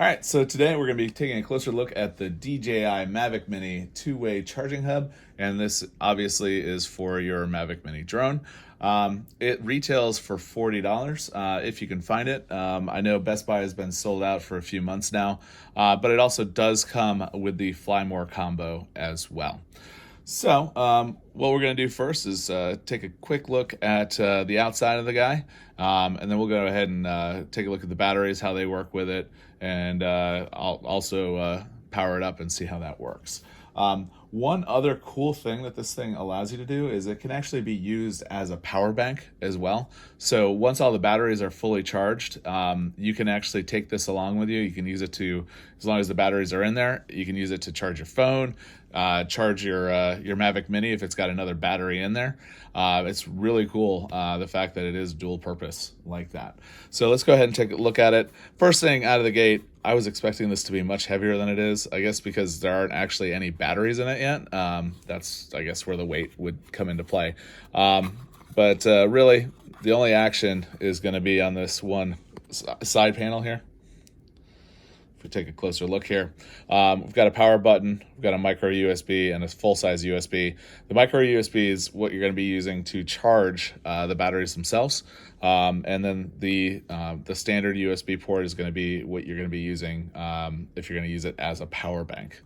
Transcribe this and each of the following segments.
All right, so today we're going to be taking a closer look at the DJI Mavic Mini two-way charging hub, and this obviously is for your Mavic Mini drone. It retails for $40 if you can find it. I know Best Buy has been sold out for a few months now, but it also does come with the Fly More combo as well. So what we're going to do first is take a quick look at the outside of the guy, and then we'll go ahead and take a look at the batteries, how they work with it, and I'll also power it up and see how that works. One other cool thing that this thing allows you to do is it can actually be used as a power bank as well. So once all the batteries are fully charged, you can actually take this along with you. You can use it to, as long as the batteries are in there, you can use it to charge your phone, charge your Mavic Mini if it's got another battery in there. It's really cool, the fact that it is dual purpose like that. So let's go ahead and take a look at it. First thing out of the gate, I was expecting this to be much heavier than it is, I guess because there aren't actually any batteries in it yet. That's, I guess, where the weight would come into play. But really, the only action is going to be on this one side panel here. If we take a closer look here, we've got a power button, we've got a micro USB and a full-size USB. The micro USB is what you're going to be using to charge the batteries themselves, and then the standard USB port is going to be what you're going to be using if you're going to use it as a power bank.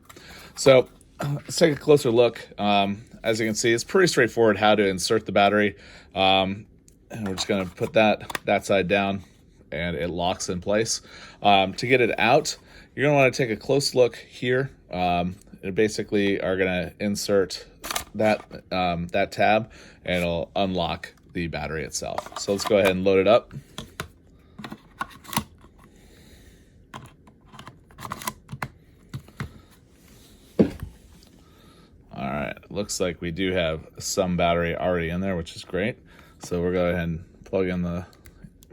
So let's take a closer look. As you can see, it's pretty straightforward how to insert the battery, and we're just going to put that side down, and it locks in place. To get it out, you're going to want to take a close look here. It basically are going to insert that tab, and it'll unlock the battery itself. So let's go ahead and load it up. All right, looks like we do have some battery already in there, which is great. So we'll go ahead and plug in the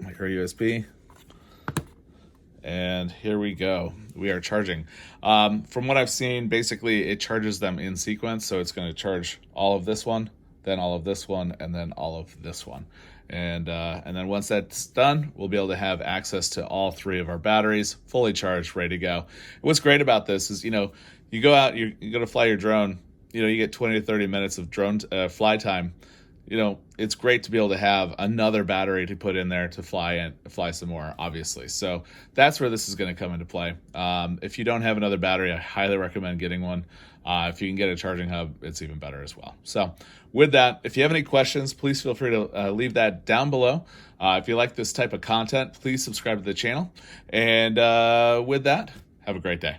micro USB. And here we go. We are charging. From what I've seen, basically it charges them in sequence. So it's going to charge all of this one, then all of this one, and then all of this one. And then once that's done, we'll be able to have access to all three of our batteries, fully charged, ready to go. What's great about this is, you go out, you go to fly your drone, you get 20 to 30 minutes of drone fly time. It's great to be able to have another battery to put in there to fly some more, obviously. So that's where this is going to come into play. If you don't have another battery, I highly recommend getting one. If you can get a charging hub, it's even better as well. So with that, if you have any questions, please feel free to leave that down below. If you like this type of content, please subscribe to the channel. And with that, have a great day.